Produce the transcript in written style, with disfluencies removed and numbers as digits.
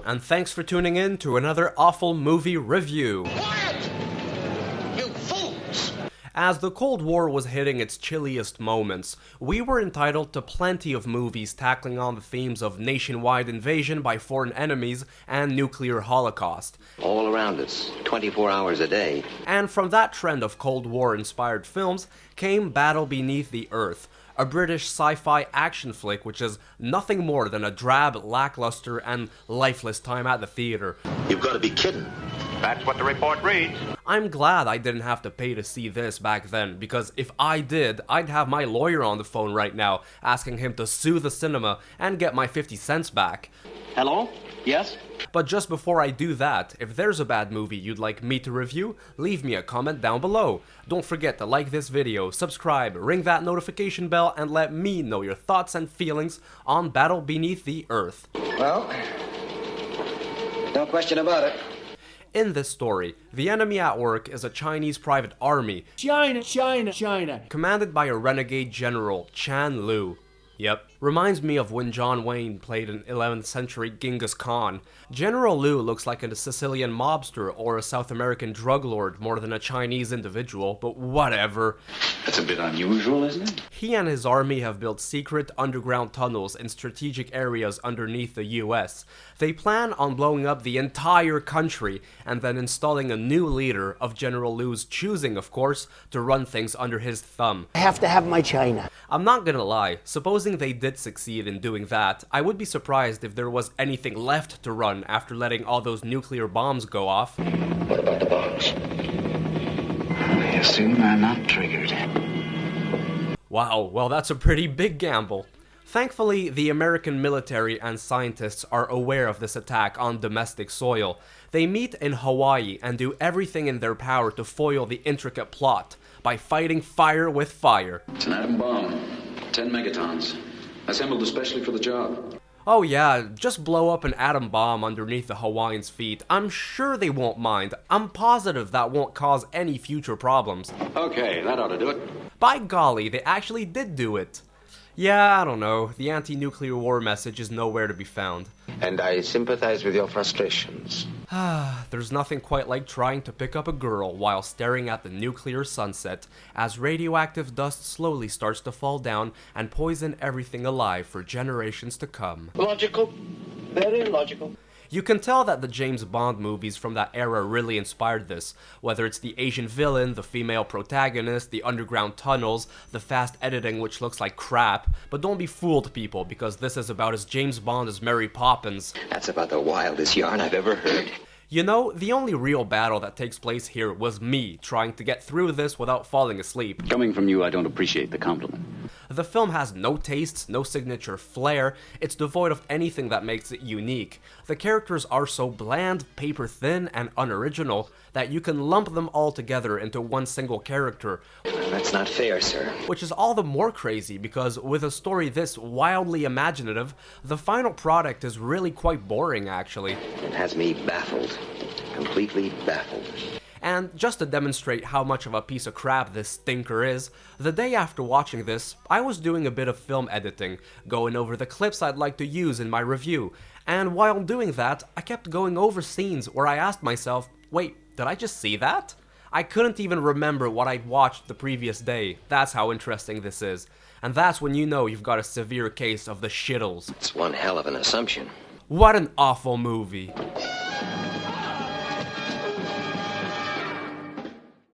and thanks for tuning in to another awful movie review. Quiet! You fools! As the Cold War was hitting its chilliest moments, we were entitled to plenty of movies tackling on the themes of nationwide invasion by foreign enemies and nuclear holocaust. All around us, 24 hours a day. And from that trend of Cold War-inspired films came Battle Beneath the Earth, a British sci-fi action flick which is nothing more than a drab, lackluster, and lifeless time at the theater. You've got to be kidding. That's what the report reads. I'm glad I didn't have to pay to see this back then, because if I did, I'd have my lawyer on the phone right now, asking him to sue the cinema and get my 50 cents back. Hello? Yes? But just before I do that, if there's a bad movie you'd like me to review, leave me a comment down below. Don't forget to like this video, subscribe, ring that notification bell, and let me know your thoughts and feelings on Battle Beneath the Earth. Well, no question about it. In this story, the enemy at work is a Chinese private army China. commanded by a renegade general, Chan Lu. Yep, reminds me of when John Wayne played an 11th century Genghis Khan. General Lu looks like a Sicilian mobster or a South American drug lord more than a Chinese individual, but whatever. That's a bit unusual, isn't it? He and his army have built secret underground tunnels in strategic areas underneath the US. They plan on blowing up the entire country and then installing a new leader of General Lu's choosing, of course, to run things under his thumb. I have to have my China. I'm not gonna lie, supposing they did succeed in doing that, I would be surprised if there was anything left to run after letting all those nuclear bombs go off. What about the bombs? I assume they're not triggered. Wow, well that's a pretty big gamble. Thankfully, the American military and scientists are aware of this attack on domestic soil. They meet in Hawaii and do everything in their power to foil the intricate plot by fighting fire with fire. It's an atom bomb, 10 megatons, assembled especially for the job. Oh yeah, just blow up an atom bomb underneath the Hawaiians' feet. I'm sure they won't mind. I'm positive that won't cause any future problems. Okay, that ought to do it. By golly, they actually did do it. Yeah, I don't know. The anti-nuclear war message is nowhere to be found. And I sympathize with your frustrations. There's nothing quite like trying to pick up a girl while staring at the nuclear sunset as radioactive dust slowly starts to fall down and poison everything alive for generations to come. Logical. Very logical. You can tell that the James Bond movies from that era really inspired this, whether it's the Asian villain, the female protagonist, the underground tunnels, the fast editing which looks like crap, but don't be fooled people, because this is about as James Bond as Mary Poppins. That's about the wildest yarn I've ever heard. You know, the only real battle that takes place here was me trying to get through this without falling asleep. Coming from you, I don't appreciate the compliment. The film has no tastes, no signature flair, it's devoid of anything that makes it unique. The characters are so bland, paper thin, and unoriginal that you can lump them all together into one single character. That's not fair, sir. Which is all the more crazy because with a story this wildly imaginative, the final product is really quite boring actually. It has me baffled. Completely baffled. And just to demonstrate how much of a piece of crap this stinker is, the day after watching this, I was doing a bit of film editing, going over the clips I'd like to use in my review, and while doing that, I kept going over scenes where I asked myself, wait, did I just see that? I couldn't even remember what I'd watched the previous day. That's how interesting this is. And that's when you know you've got a severe case of the shittles. It's one hell of an assumption. What an awful movie.